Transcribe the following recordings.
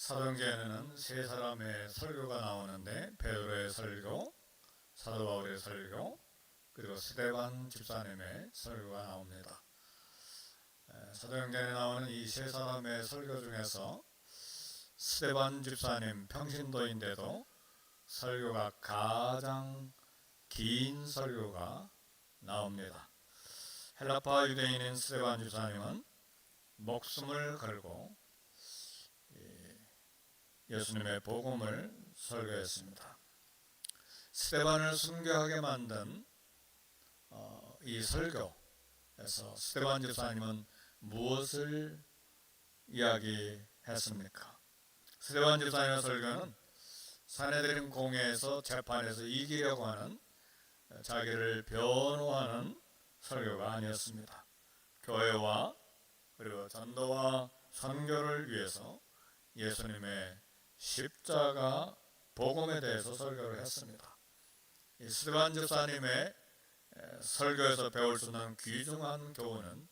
사도행전에는 세 사람의 설교가 나오는데 베드로의 설교, 사도 바울의 설교, 그리고 스데반 집사님의 설교가 나옵니다. 사도행전에 나오는 이 세 사람의 설교 중에서 스데반 집사님 평신도인데도 설교가 가장 긴 설교가 나옵니다. 헬라파 유대인인 스데반 집사님은 목숨을 걸고 예수님의 복음을 설교했습니다. 스데반을 순교하게 만든 이 설교에서 스데반 집사님은 무엇을 이야기했습니까? 스데반 집사님의 설교는 사내들인 공회에서 재판에서 이기려고 하는 자기를 변호하는 설교가 아니었습니다. 교회와 그리고 전도와 선교를 위해서 예수님의 십자가 복음에 대해서 설교를 했습니다. 이 스데반 집사님의 설교에서 배울 수 있는 귀중한 교훈은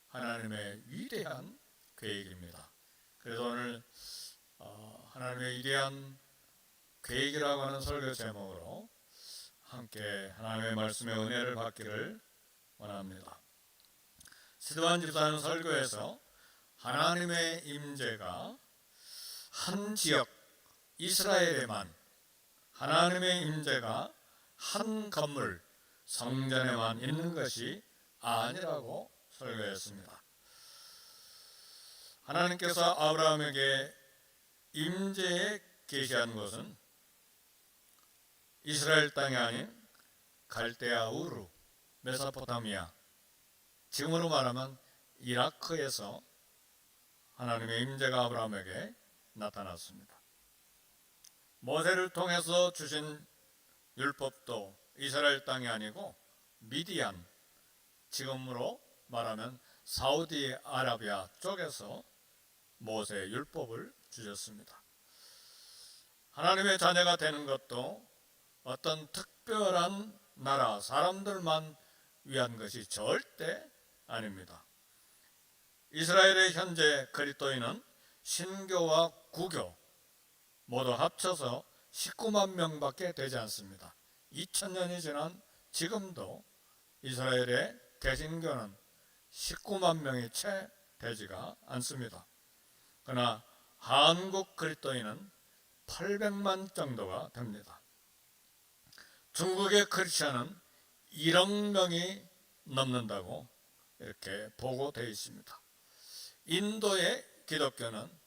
하나님의 위대한 계획입니다. 그래서 오늘 하나님의 위대한 계획이라고 하는 설교 제목으로 함께 하나님의 말씀의 은혜를 받기를 원합니다. 스데반 집사님 설교에서 하나님의 임재가 한 지역 이스라엘에만, 하나님의 임재가 한 건물 성전에만 있는 것이 아니라고 설교했습니다. 하나님께서 아브라함에게 임재에 계시한 것은 이스라엘 땅이 아닌 갈대아 우르, 메소포타미아, 지금으로 말하면 이라크에서 하나님의 임재가 아브라함에게 나타났습니다. 모세를 통해서 주신 율법도 이스라엘 땅이 아니고 미디안, 지금으로 말하면 사우디아라비아 쪽에서 모세의 율법을 주셨습니다. 하나님의 자녀가 되는 것도 어떤 특별한 나라, 사람들만 위한 것이 절대 아닙니다. 이스라엘의 현재 그리스도인은 신교와 구교 모두 합쳐서 19만 명밖에 되지 않습니다. 2000년이 지난 지금도 이스라엘의 개신교는 19만 명이 채 되지가 않습니다. 그러나 한국 그리스도인은 800만 정도가 됩니다. 중국의 크리스천은 1억 명이 넘는다고 이렇게 보고되어 있습니다. 인도의 기독교는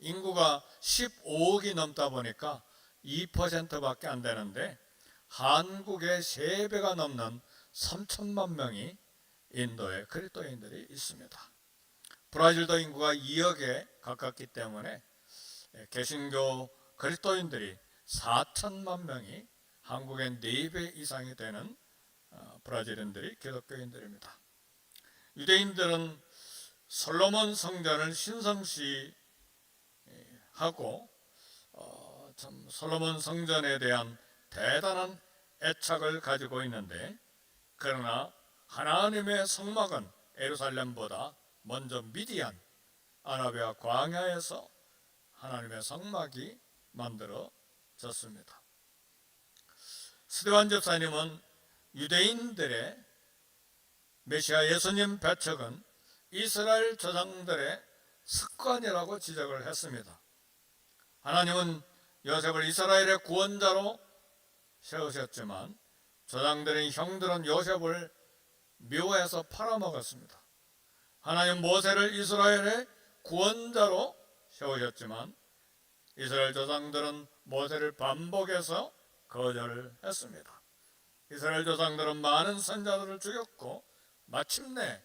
인구가 15억이 넘다 보니까 2%밖에 안 되는데 한국의 3배가 넘는 3천만 명이 인도의 그리스도인들이 있습니다. 브라질도 인구가 2억에 가깝기 때문에 개신교 그리스도인들이 4천만 명이 한국의 4배 이상이 되는 브라질인들이 기독교인들입니다. 유대인들은 솔로몬 성전을 신성시하고 참 솔로몬 성전에 대한 대단한 애착을 가지고 있는데, 그러나 하나님의 성막은 예루살렘보다 먼저 미디안, 아라비아 광야에서 하나님의 성막이 만들어졌습니다. 스데반 집사님은 유대인들의 메시아 예수님 배척은 이스라엘 조상들의 습관이라고 지적을 했습니다. 하나님은 요셉을 이스라엘의 구원자로 세우셨지만 조상들의 형들은 요셉을 미워해서 팔아먹었습니다. 하나님 모세를 이스라엘의 구원자로 세우셨지만 이스라엘 조상들은 모세를 반복해서 거절했습니다. 이스라엘 조상들은 많은 선자들을 죽였고 마침내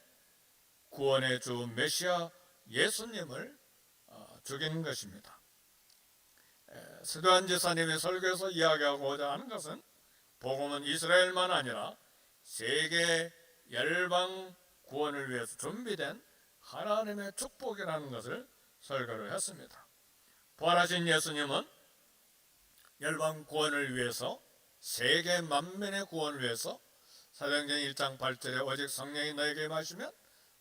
구원의 주 메시아 예수님을 죽인 것입니다. 스데반 집사님의 설교에서 이야기하고자 하는 것은 복음은 이스라엘만 아니라 세계 열방 구원을 위해서 준비된 하나님의 축복이라는 것을 설교를 했습니다. 부활하신 예수님은 열방 구원을 위해서, 세계 만민의 구원을 위해서 사도행전 1장 8절에 오직 성령이 너에게 임하시면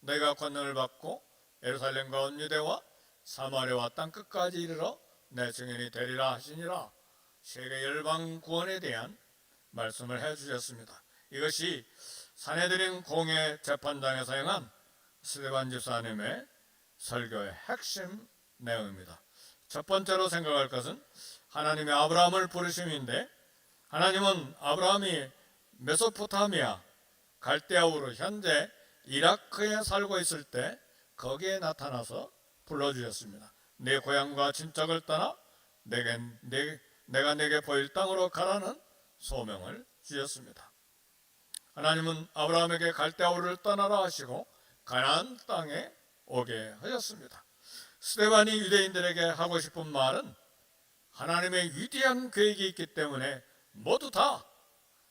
너희가 권능을 받고 예루살렘과 온 유대와 사마리아와 땅 끝까지 이르러 내 증인이 되리라 하시니라. 세계 열방 구원에 대한 말씀을 해주셨습니다. 이것이 산헤드린 공회 재판장에서 행한 스데반 집사님의 설교의 핵심 내용입니다. 첫 번째로 생각할 것은 하나님의 아브라함을 부르심인데, 하나님은 아브라함이 메소포타미아 갈대아우로 현재 이라크에 살고 있을 때 거기에 나타나서 불러주셨습니다. 내 고향과 친척을 떠나 내가 내게 보일 땅으로 가라는 소명을 주셨습니다. 하나님은 아브라함에게 갈대아우를 떠나라 하시고 가나안 땅에 오게 하셨습니다. 스데반이 유대인들에게 하고 싶은 말은 하나님의 위대한 계획이 있기 때문에 모두 다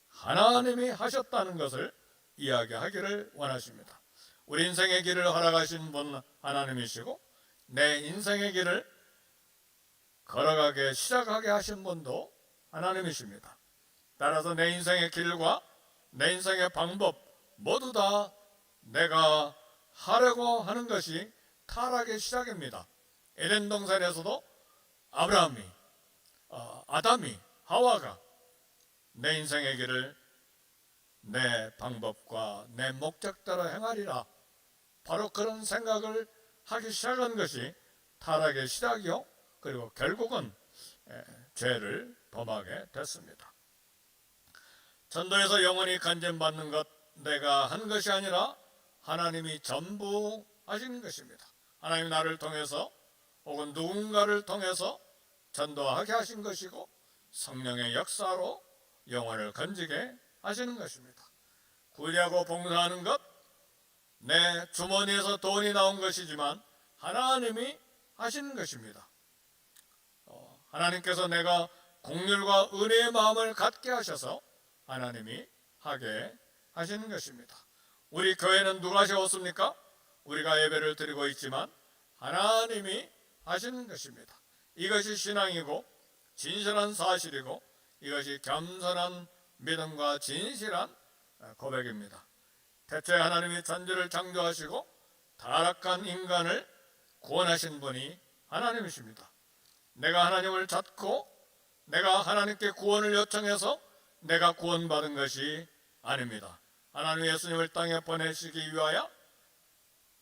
하나님이 하셨다는 것을 이야기하기를 원하십니다. 우리 인생의 길을 허락하신 분 하나님이시고, 내 인생의 길을 걸어가게 시작하게 하신 분도 하나님이십니다. 따라서 내 인생의 길과 내 인생의 방법 모두 다 내가 하려고 하는 것이 타락의 시작입니다. 에덴 동산에서도 아브라함이, 아담이, 하와가 내 인생의 길을 내 방법과 내 목적대로 행하리라, 바로 그런 생각을 하기 시작한 것이 타락의 시작이요, 그리고 결국은 죄를 범하게 됐습니다. 전도에서 영원히 간증받는 것 내가 한 것이 아니라 하나님이 전부 하시는 것입니다. 하나님이 나를 통해서 혹은 누군가를 통해서 전도하게 하신 것이고, 성령의 역사로 영혼을 건지게 하시는 것입니다. 구제하고 봉사하는 것, 내 주머니에서 돈이 나온 것이지만 하나님이 하시는 것입니다. 하나님께서 내가 긍휼과 은혜의 마음을 갖게 하셔서 하나님이 하게 하시는 것입니다. 우리 교회는 누가 세웠습니까? 우리가 예배를 드리고 있지만 하나님이 하시는 것입니다. 이것이 신앙이고 진실한 사실이고, 이것이 겸손한 믿음과 진실한 고백입니다. 대체 하나님이 천지를 창조하시고 타락한 인간을 구원하신 분이 하나님이십니다. 내가 하나님을 찾고 내가 하나님께 구원을 요청해서 내가 구원받은 것이 아닙니다. 하나님 예수님을 땅에 보내시기 위하여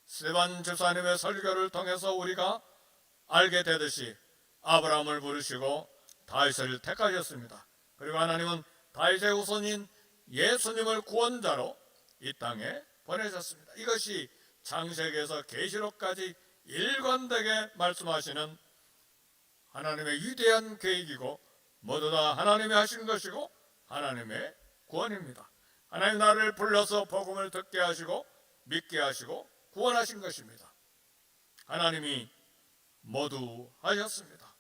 스데반 집사님의 설교를 통해서 우리가 알게 되듯이 아브라함을 부르시고 다윗을 택하셨습니다. 그리고 하나님은 다윗의 후손인 예수님을 구원자로 이 땅에 보내셨습니다. 이것이 창세기에서 계시록까지 일관되게 말씀하시는 하나님의 위대한 계획이고, 모두 다 하나님이 하신 것이고 하나님의 구원입니다. 하나님 나를 불러서 복음을 듣게 하시고 믿게 하시고 구원하신 것입니다. 하나님이 모두 하셨습니다.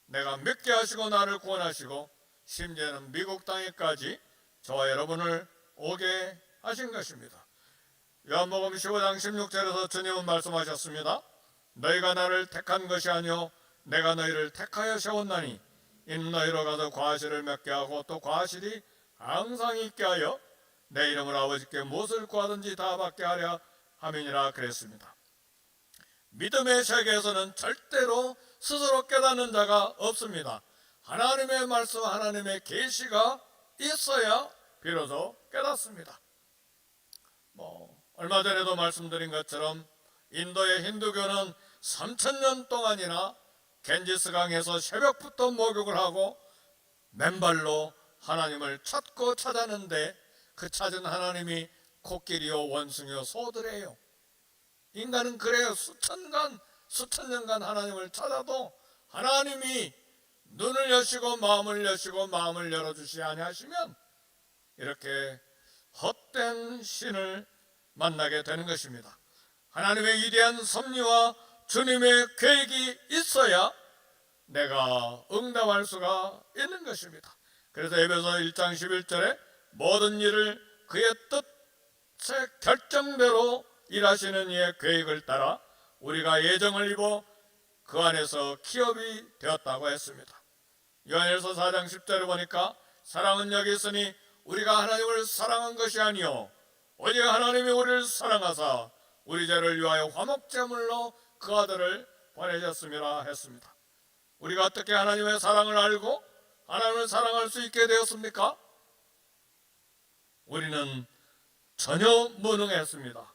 내가 믿게 하시고 나를 구원하시고 심지어는 미국 땅에까지 저와 여러분을 오게 하신 것입니다. 요한복음 15장 16절에서 주님은 말씀하셨습니다. 너희가 나를 택한 것이 아니요 내가 너희를 택하여 세웠나니 이는 너희로 가서 과실을 맺게 하고 또 과실이 항상 있게 하여 내 이름으로 아버지께 무엇을 구하든지 다 받게 하려 함이니라 그랬습니다. 믿음의 세계에서는 절대로 스스로 깨닫는 자가 없습니다. 하나님의 말씀, 하나님의 계시가 있어야 비로소 깨닫습니다. 얼마 전에도 말씀드린 것처럼 인도의 힌두교는 3000년 동안이나 겐지스강에서 새벽부터 목욕을 하고 맨발로 하나님을 찾고 찾았는데, 그 찾은 하나님이 코끼리요 원숭이요 소들이에요. 인간은 그래요. 수천 년간 하나님을 찾아도 하나님이 눈을 여시고 마음을 여시고 마음을 열어주시 아니하시면 이렇게 헛된 신을 만나게 되는 것입니다. 하나님의 위대한 섭리와 주님의 계획이 있어야 내가 응답할 수가 있는 것입니다. 그래서 에베소 1장 11절에 모든 일을 그의 뜻의 결정대로 일하시는 이의 계획을 따라 우리가 예정을 입어 그 안에서 기업이 되었다고 했습니다. 요한일서 4장 10절에 보니까 사랑은 여기 있으니 우리가 하나님을 사랑한 것이 아니요 오직 하나님이 우리를 사랑하사 우리 죄를 위하여 화목제물로 그 아들을 보내셨음이라 했습니다. 우리가 어떻게 하나님의 사랑을 알고 하나님을 사랑할 수 있게 되었습니까? 우리는 전혀 무능했습니다.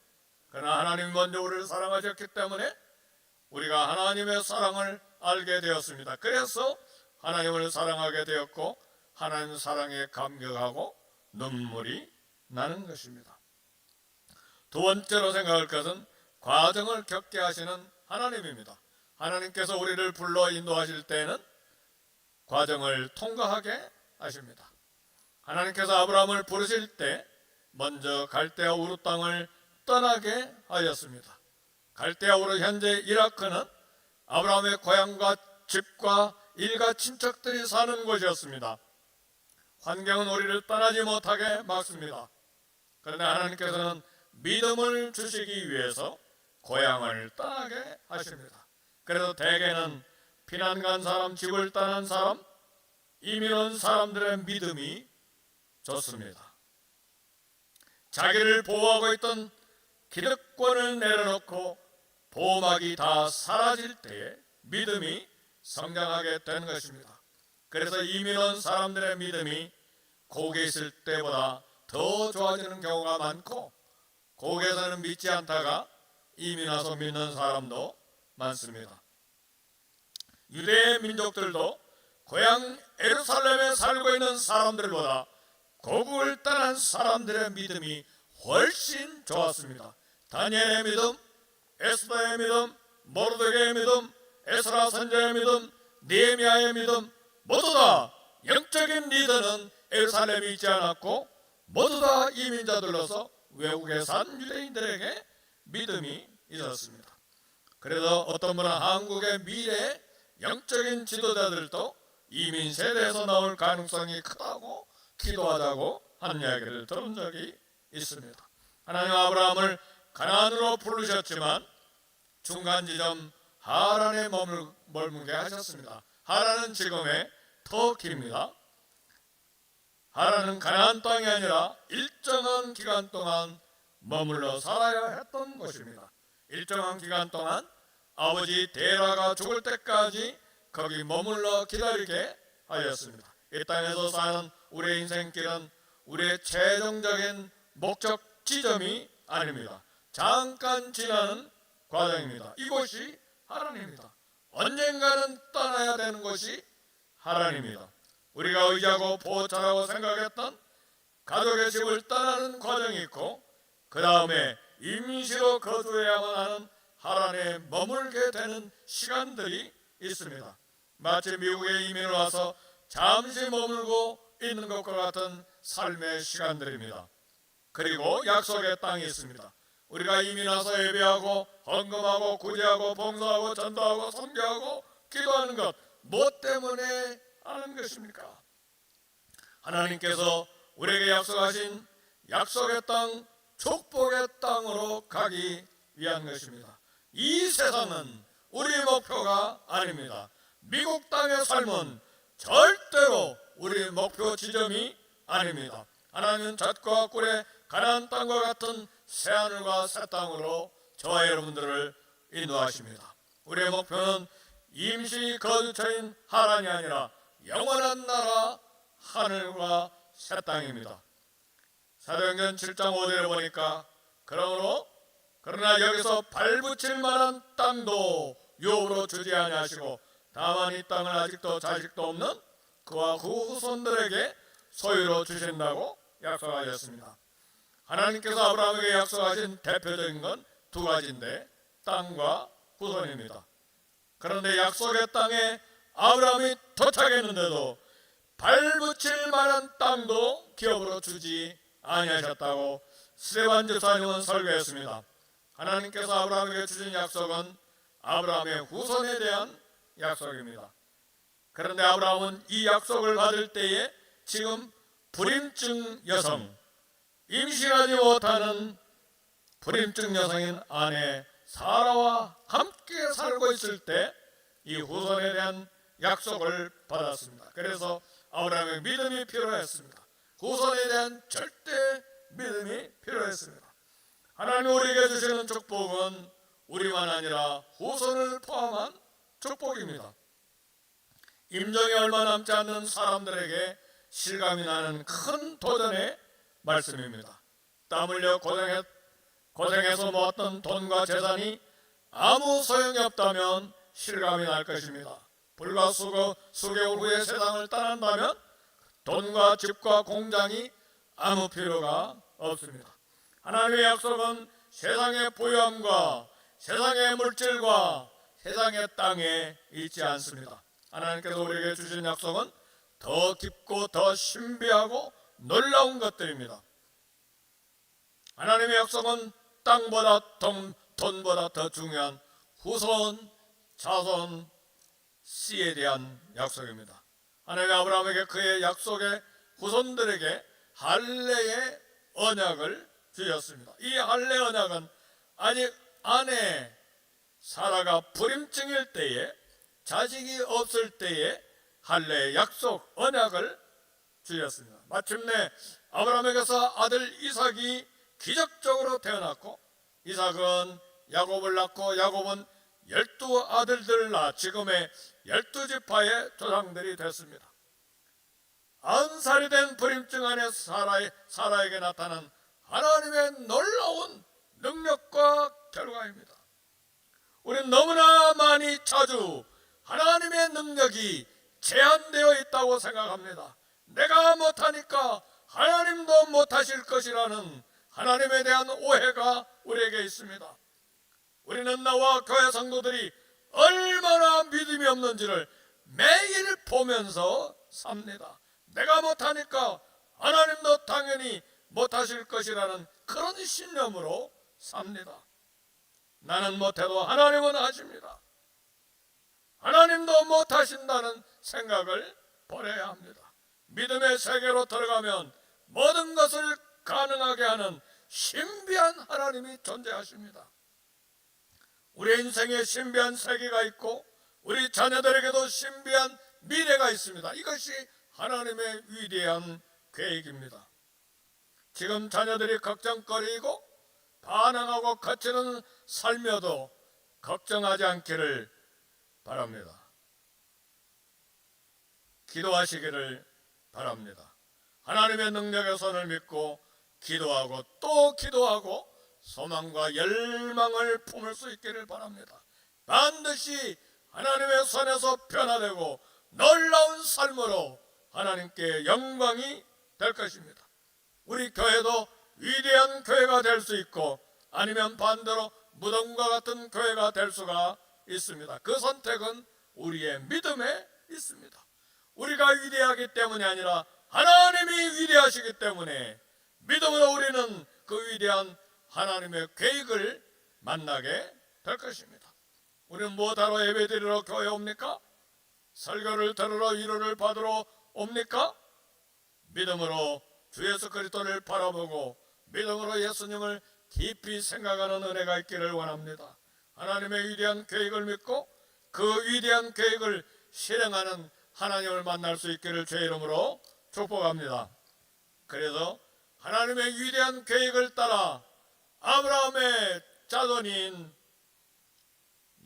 그러나 하나님이 먼저 우리를 사랑하셨기 때문에 우리가 하나님의 사랑을 알게 되었습니다. 그래서 하나님을 사랑하게 되었고 하나님 사랑에 감격하고 눈물이 나는 것입니다. 두 번째로 생각할 것은 과정을 겪게 하시는 하나님입니다. 하나님께서 우리를 불러 인도하실 때는 과정을 통과하게 하십니다. 하나님께서 아브라함을 부르실 때 먼저 갈대아 우르 땅을 떠나게 하였습니다. 갈대아 우르 현재 이라크는 아브라함의 고향과 집과 일가 친척들이 사는 곳이었습니다. 환경은 우리를 떠나지 못하게 막습니다. 그런데 하나님께서는 믿음을 주시기 위해서 고향을 떠나게 하십니다. 그래서 대개는 피난 간 사람, 집을 떠난 사람, 이민 온 사람들의 믿음이 좋습니다. 자기를 보호하고 있던 기득권을 내려놓고 보호막이 다 사라질 때에 믿음이 성장하게 되는 것입니다. 그래서 이민 온 사람들의 믿음이 고국에 있을 때보다 더 좋아지는 경우가 많고, 고국에서는 믿지 않다가 이민 와서 믿는 사람도 많습니다. 유대 민족들도 고향 예루살렘에 살고 있는 사람들보다 고국을 떠난 사람들의 믿음이 훨씬 좋았습니다. 다니엘의 믿음, 에스더의 믿음, 모르드게의 믿음, 에스라 선지자의 믿음, 느헤미야의 믿음, 모두 다 영적인 리더는 예루살렘에 있지 않았고 모두 다 이민자들로서 외국에 산 유대인들에게 믿음이 있었습니다. 그래서 어떤 분은 한국의 미래 영적인 지도자들도 이민 세대에서 나올 가능성이 크다고 기도하자고 하는 이야기를 들은 적이 있습니다. 하나님 아브라함을 가나안으로 부르셨지만 중간 지점 하란에 머물게 하셨습니다. 하란은 지금의 터키입니다. 하란은 가나안 땅이 아니라 일정한 기간 동안 머물러 살아야 했던 곳입니다. 일정한 기간 동안 아버지 데라가 죽을 때까지 거기 머물러 기다리게 하였습니다. 이 땅에서 사는 우리의 인생길은 우리의 최종적인 목적 지점이 아닙니다. 잠깐 지나는 과정입니다. 이곳이 하란입니다. 언젠가는 떠나야 되는 곳이 하란입니다. 우리가 의지하고 보호자라고 생각했던 가족의 집을 떠나는 과정이 있고, 그 다음에 임시로 거주해야만 하는 하란에 머물게 되는 시간들이 있습니다. 마치 미국에 이민을 와서 잠시 머물고 있는 것과 같은 삶의 시간들입니다. 그리고 약속의 땅이 있습니다. 우리가 이민 와서 예배하고 헌금하고 구제하고 봉사하고 전도하고 선교하고 기도하는 것, 무엇 때문에 하는 것입니까? 하나님께서 우리에게 약속하신 약속의 땅, 축복의 땅으로 가기 위한 것입니다. 이 세상은 우리 목표가 아닙니다. 미국 땅의 삶은 절대로 우리 목표 지점이 아닙니다. 하나님은 젖과 꿀의 가나안 땅과 같은 새하늘과 새 땅으로 저와 여러분들을 인도하십니다. 우리의 목표는 임시 거주처인 하란이 아니라 영원한 나라 하늘과 새 땅입니다. 사도행전 7장 5절에 보니까 그러나 여기서 발붙일 만한 땅도 유업으로 주지 아니하시고 다만 이 땅을 아직도 자식도 없는 그와 그 후손들에게 소유로 주신다고 약속하셨습니다. 하나님께서 아브라함에게 약속하신 대표적인 건 두 가지인데 땅과 후손입니다. 그런데 약속의 땅에 아브라함이 도착했는데도 발붙일 만한 땅도 기업으로 주지 아니하셨다고 스데반 집사님은 설교했습니다. 하나님께서 아브라함에게 주신 약속은 아브라함의 후손에 대한 약속입니다. 그런데 아브라함은 이 약속을 받을 때에 지금 불임증 여성, 임신하지 못하는 불임증 여성인 아내 사라와 함께 살고 있을 때 이 후손에 대한 약속을 받았습니다. 그래서 아브라함의 믿음이 필요했습니다. 후손에 대한 절대 믿음이 필요했습니다. 하나님 우리에게 주시는 축복은 우리만 아니라 후손을 포함한 축복입니다. 임종이 얼마 남지 않는 사람들에게 실감이 나는 큰 도전의 말씀입니다. 땀 흘려 고생해서 모았던 돈과 재산이 아무 소용이 없다면 실감이 날 것입니다. 불과 수개월 후에 세상을 떠난다면 돈과 집과 공장이 아무 필요가 없습니다. 하나님의 약속은 세상의 부유함과 세상의 물질과 세상의 땅에 있지 않습니다. 하나님께서 우리에게 주신 약속은 더 깊고 더 신비하고 놀라운 것들입니다. 하나님의 약속은 땅보다 돈보다 더 중요한 후손, 자손, 씨에 대한 약속입니다. 하나님이 아브라함에게 그의 약속의 후손들에게 할례의 언약을 주셨습니다. 이 할례 언약은 아직 아내 사라가 불임증일 때에, 자식이 없을 때에 할례의 약속 언약을 주셨습니다. 마침내 아브라함에게서 아들 이삭이 기적적으로 태어났고, 이삭은 야곱을 낳고, 야곱은 12아들들을 낳아 지금의 12지파의 조상들이 됐습니다. 90살이 된 불임증 안에 사라에게 나타난 하나님의 놀라운 능력과 결과입니다. 우리는 너무나 많이 자주 하나님의 능력이 제한되어 있다고 생각합니다. 내가 못하니까 하나님도 못하실 것이라는 하나님에 대한 오해가 우리에게 있습니다. 우리는 나와 교회 성도들이 얼마나 믿음이 없는지를 매일 보면서 삽니다. 내가 못하니까 하나님도 당연히 못하실 것이라는 그런 신념으로 삽니다. 나는 못해도 하나님은 하십니다. 하나님도 못하신다는 생각을 버려야 합니다. 믿음의 세계로 들어가면 모든 것을 가능하게 하는 신비한 하나님이 존재하십니다. 우리 인생에 신비한 세계가 있고 우리 자녀들에게도 신비한 미래가 있습니다. 이것이 하나님의 위대한 계획입니다. 지금 자녀들이 걱정거리고 반항하고 거칠은 살며도 걱정하지 않기를 바랍니다. 기도하시기를 바랍니다. 하나님의 능력의 손을 믿고 기도하고 또 기도하고 소망과 열망을 품을 수 있기를 바랍니다. 반드시 하나님의 손에서 변화되고 놀라운 삶으로 하나님께 영광이 될 것입니다. 우리 교회도 위대한 교회가 될 수 있고 아니면 반대로 무덤과 같은 교회가 될 수가 있습니다. 그 선택은 우리의 믿음에 있습니다. 우리가 위대하기 때문이 아니라 하나님이 위대하시기 때문에 믿음으로 우리는 그 위대한 하나님의 계획을 만나게 될 것입니다. 우리는 무엇하러 예배드리러 교회 옵니까? 설교를 들으러 위로를 받으러 옵니까? 믿음으로 주 예수 그리스도를 바라보고 믿음으로 예수님을 깊이 생각하는 은혜가 있기를 원합니다. 하나님의 위대한 계획을 믿고 그 위대한 계획을 실행하는 하나님을 만날 수 있기를 주의 이름으로 축복합니다. 그래서 하나님의 위대한 계획을 따라 아브라함의 자손인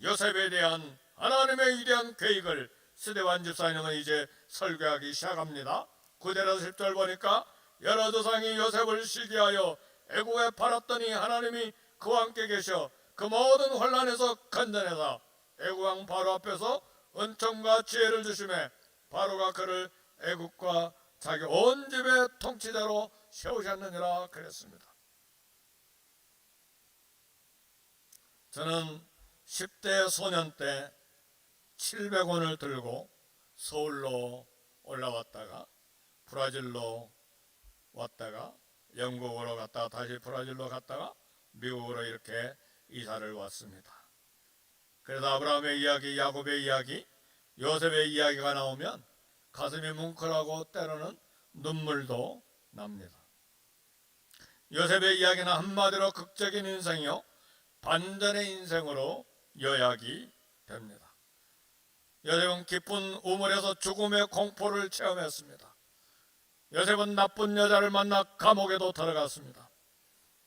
요셉에 대한 하나님의 위대한 계획을 스데반 집사님은 이제 설교하기 시작합니다. 9절에서 10절 보니까 여러 조상이 요셉을 실기하여 애국에 팔았더니 하나님이 그와 함께 계셔 그 모든 혼란에서 건져내사 애국왕 바로 앞에서 은총과 지혜를 주시매 바로가 그를 애국과 자기 온 집의 통치자로 세우셨느니라 그랬습니다. 저는 10대 소년 때 700원을 들고 서울로 올라왔다가 브라질로 왔다가 영국으로 갔다가 다시 브라질로 갔다가 미국으로 이렇게 이사를 왔습니다. 그래서 아브라함의 이야기, 야곱의 이야기, 요셉의 이야기가 나오면 가슴이 뭉클하고 때로는 눈물도 납니다. 요셉의 이야기는 한마디로 극적인 인생이요 반전의 인생으로 요약이 됩니다. 요셉은 깊은 우물에서 죽음의 공포를 체험했습니다. 요셉은 나쁜 여자를 만나 감옥에도 들어갔습니다.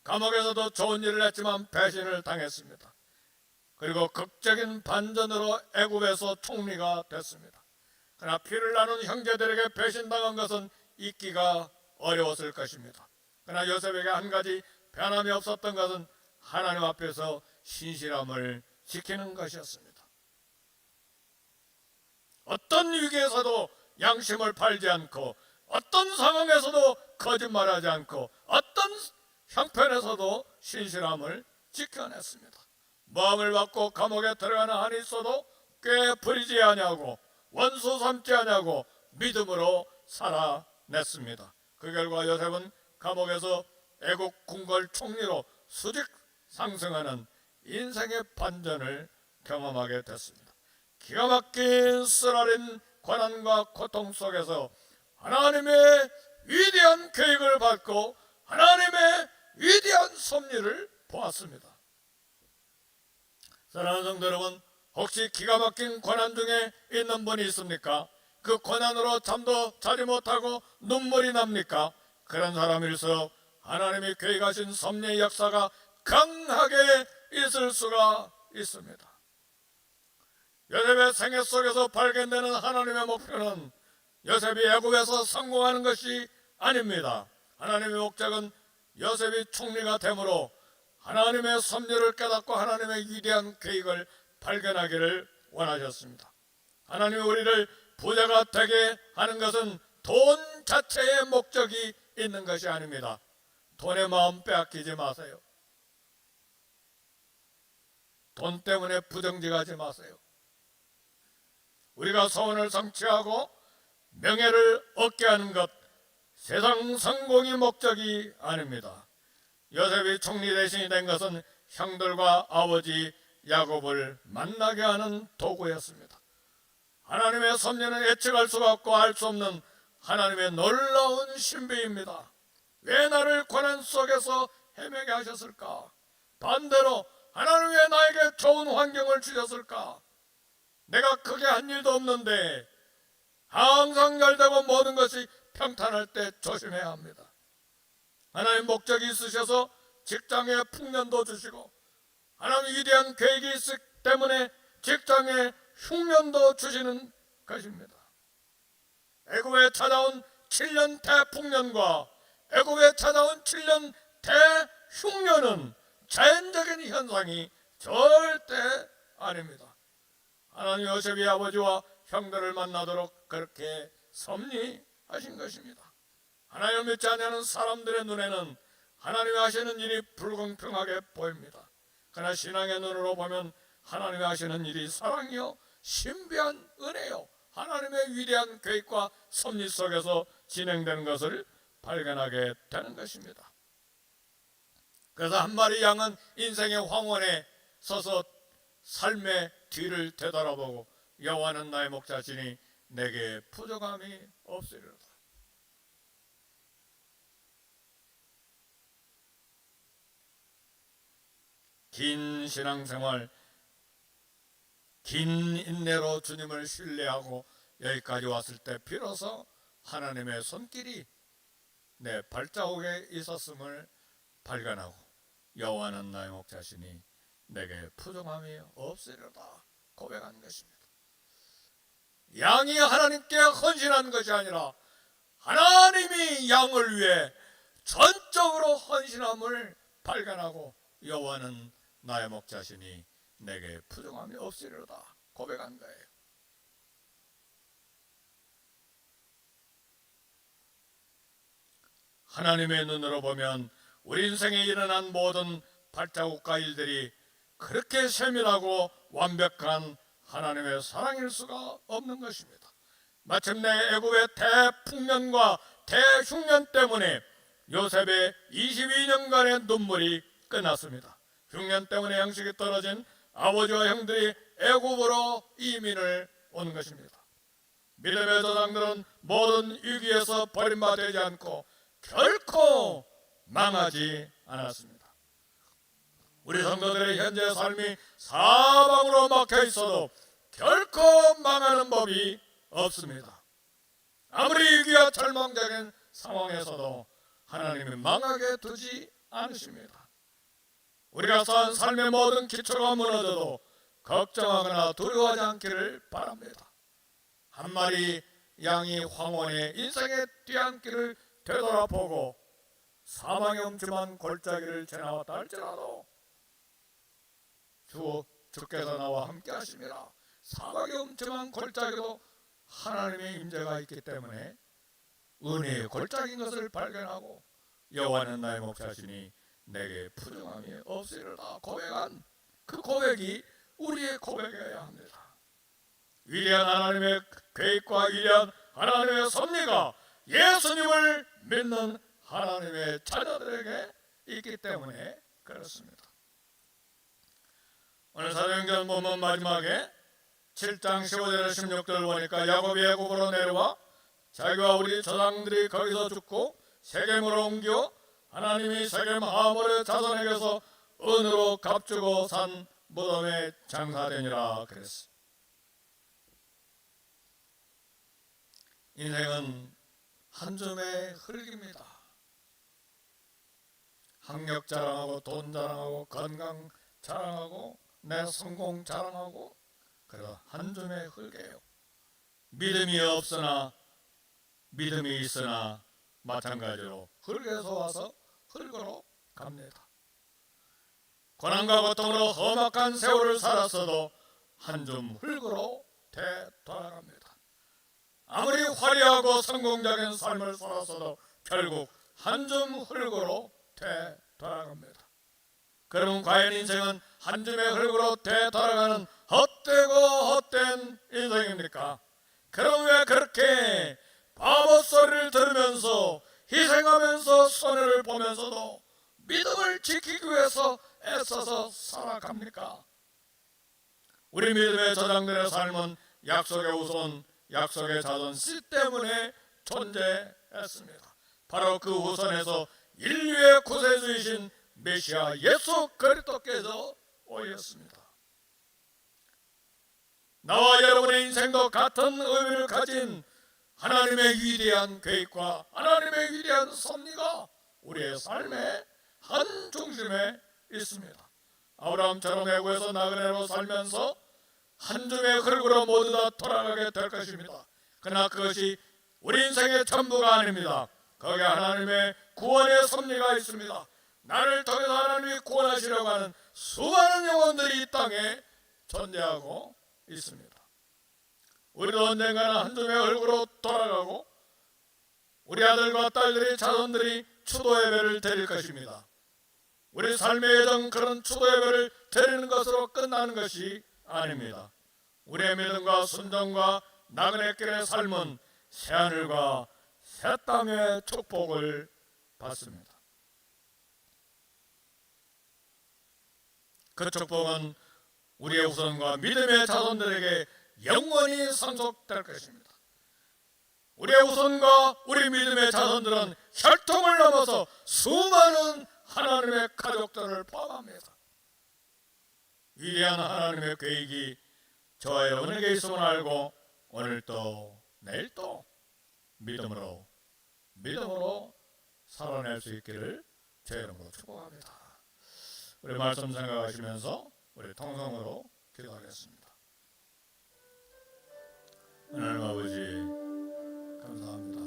감옥에서도 좋은 일을 했지만 배신을 당했습니다. 그리고 극적인 반전으로 애굽에서 총리가 됐습니다. 그러나 피를 나눈 형제들에게 배신당한 것은 잊기가 어려웠을 것입니다. 그러나 요셉에게 한 가지 변함이 없었던 것은 하나님 앞에서 신실함을 지키는 것이었습니다. 어떤 위기에서도 양심을 팔지 않고, 어떤 상황에서도 거짓말하지 않고, 어떤 형편에서도 신실함을 지켜냈습니다. 모함을 받고 감옥에 들어가는 한이 있어도 꽤 부리지 아니하고 원수 삼지 아니하고 믿음으로 살아냈습니다. 그 결과 요셉은 감옥에서 애국 궁궐 총리로 수직 상승하는 인생의 반전을 경험하게 됐습니다. 기가 막힌 쓰라린 고난과 고통 속에서 하나님의 위대한 계획을 받고 하나님의 위대한 섭리를 보았습니다. 사랑하는 성도 여러분, 혹시 기가 막힌 고난 중에 있는 분이 있습니까? 그 고난으로 잠도 자지 못하고 눈물이 납니까? 그런 사람일수록 하나님이 계획하신 섭리의 역사가 강하게 있을 수가 있습니다. 요셉의 생애 속에서 발견되는 하나님의 목표는 요셉이 애굽에서 성공하는 것이 아닙니다. 하나님의 목적은 요셉이 총리가 되므로 하나님의 섭리를 깨닫고 하나님의 위대한 계획을 발견하기를 원하셨습니다. 하나님이 우리를 부자가 되게 하는 것은 돈 자체의 목적이 있는 것이 아닙니다. 돈의 마음 빼앗기지 마세요. 돈 때문에 부정직하지 마세요. 우리가 소원을 성취하고 명예를 얻게 하는 것, 세상 성공이 목적이 아닙니다. 요셉이 총리 대신이 된 것은 형들과 아버지 야곱을 만나게 하는 도구였습니다. 하나님의 섭리는 예측할 수가 없고 알 수 없는 하나님의 놀라운 신비입니다. 왜 나를 고난 속에서 헤매게 하셨을까? 반대로 하나님 왜 나에게 좋은 환경을 주셨을까? 내가 크게 한 일도 없는데 항상 잘되고 모든 것이 평탄할 때 조심해야 합니다. 하나님 목적이 있으셔서 직장에 풍년도 주시고 하나님 위대한 계획이 있기 때문에 직장에 흉년도 주시는 것입니다. 애굽에 찾아온 7년 대풍년과 애굽에 찾아온 7년 대흉년은 자연적인 현상이 절대 아닙니다. 하나님 요셉이 아버지와 형들을 만나도록 그렇게 섭리하신 것입니다. 하나님을 믿지 않는 사람들의 눈에는 하나님이 하시는 일이 불공평하게 보입니다. 그러나 신앙의 눈으로 보면 하나님이 하시는 일이 사랑이요 신비한 은혜요 하나님의 위대한 계획과 섭리 속에서 진행되는 것을 발견하게 되는 것입니다. 그래서 한 마리 양은 인생의 황혼에 서서 삶의 뒤를 되돌아보고 여호와는 나의 목자시니 내게 부족함이 없으리로다. 긴 신앙생활, 긴 인내로 주님을 신뢰하고 여기까지 왔을 때 비로소 하나님의 손길이 내 발자국에 있었음을 발견하고 여호와는 나의 목자시니 내게 부족함이 없으리로다 고백한 것입니다. 양이 하나님께 헌신한 것이 아니라 하나님이 양을 위해 전적으로 헌신함을 발견하고 여호와는 나의 목자시니 내게 부족함이 없으리로다 고백한 거예요. 하나님의 눈으로 보면 우리 인생에 일어난 모든 발자국과 일들이 그렇게 세밀하고 완벽한 하나님의 사랑일 수가 없는 것입니다. 마침내 애굽의 대풍년과 대흉년 때문에 요셉의 22년간의 눈물이 끝났습니다. 흉년 때문에 양식이 떨어진 아버지와 형들이 애굽으로 이민을 온 것입니다. 믿음의 조상들은 모든 위기에서 버림받지 않고 결코 망하지 않았습니다. 우리 성도들의 현재 삶이 사방으로 막혀 있어도 결코 망하는 법이 없습니다. 아무리 위기와 절망적인 상황에서도 하나님이 망하게 두지 않으십니다. 우리가 산 삶의 모든 기초가 무너져도 걱정하거나 두려워하지 않기를 바랍니다. 한 마리 양이 황혼의 인생의 뒤안길을 되돌아보고 사망의 음침한 골짜기를 지나왔다 할지라도 주께서 나와 함께 하심이라. 사망의 음침한 골짜기도 하나님의 임재가 있기 때문에 은혜의 골짜기인 것을 발견하고 여호와는 나의 목자시니 내게 부정함이 없으리로다 고백한 그 고백이 우리의 고백이어야 합니다. 위대한 하나님의 계획과 위대한 하나님의 섭리가 예수님을 믿는 하나님의 자녀들에게 있기 때문에 그렇습니다. 오늘 사도행전 본문 마지막에 7장 15절 16절 보니까 야곱이 애굽으로 내려와 자기와 우리 조상들이 거기서 죽고 세겜으로 옮겨 하나님이 세겜 하물의 자손에게서 은으로 값주고 산 무덤에 장사되니라 그랬어. 인생은 한 줌의 흙입니다. 학력 자랑하고 돈 자랑하고 건강 자랑하고 내 성공 자랑하고 그런 한 줌의 흙이에요. 믿음이 없으나 믿음이 있으나 마찬가지로 흙에서 와서 흙으로 갑니다. 고난과 고통으로 험악한 세월을 살았어도 한 줌 흙으로 되돌아갑니다. 아무리 화려하고 성공적인 삶을 살았어도 결국 한 줌 흙으로 되돌아갑니다. 그러면 과연 인생은 한 줌의 흙으로 되돌아가는 헛되고 헛된 인생입니까? 그럼 왜 그렇게 바보 소리를 들으면서 희생하면서 손해를 보면서도 믿음을 지키기 위해서 애써서 살아갑니까? 우리 믿음의 조상들의 삶은 약속의 후손, 약속의 자손 씨 때문에 존재했습니다. 바로 그 후손에서 인류의 구세주이신 메시아 예수 그리스도께서 오셨습니다. 나와 여러분의 인생도 같은 의미를 가진 하나님의 위대한 계획과 하나님의 위대한 섭리가 우리의 삶의 한 중심에 있습니다. 아브라함처럼 애굽에서 나그네로 살면서 한 줌의 흙으로 모두 다 돌아가게 될 것입니다. 그러나 그것이 우리 인생의 전부가 아닙니다. 거기에 하나님의 구원의 섭리가 있습니다. 나를 통해서 하나님이 구원하시려고 하는 수많은 영혼들이 이 땅에 존재하고 있습니다. 우리도 언젠가는 한 줌의 흙으로 돌아가고 우리 아들과 딸들이 자손들이 추도 예배를 드릴 것입니다. 우리 삶의 여정 그런 추도 예배를 드리는 것으로 끝나는 것이 아닙니다. 우리의 믿음과 순종과 나그네길의 삶은 새하늘과 새 땅의 축복을 받습니다. 그 축복은 우리의 후손과 믿음의 자손들에게 영원히 상속될 것입니다. 우리의 후손과 우리 믿음의 자손들은 혈통을 넘어서 수많은 하나님의 가족들을 포함합니다. 위대한 하나님의 계획이 저와 여러분에게 있음을 알고 오늘도 내일도 믿음으로 살아낼 수 있기를 제 이름으로 축복합니다. 우리 말씀 생각하시면서 우리 통성으로 기도하겠습니다. 하나님 아버지 감사합니다.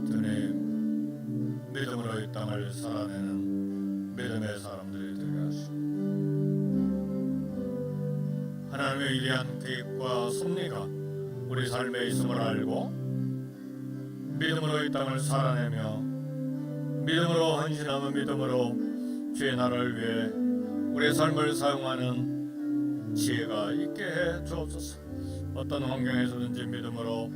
주님, 믿음으로 이 땅을 살아내는 믿음의 사람들이 되게 하시고 하나님의 위대한 계획과 섭리가 우리 삶에 있음을 알고 믿음으로 이 땅을 살아내며 믿음으로 헌신하며 믿음으로 주의 나라를 위해 우리의 삶을 사용하는 지혜가 있게 해 주옵소서. 어떤 환경에서든지 믿음으로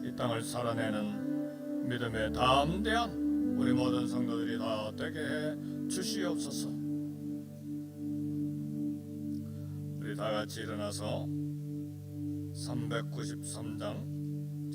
이 땅을 살아내는 믿음의 담대한 우리 모든 성도들이 다 되게 해 주시옵소서. 우리 다 같이 일어나서 393장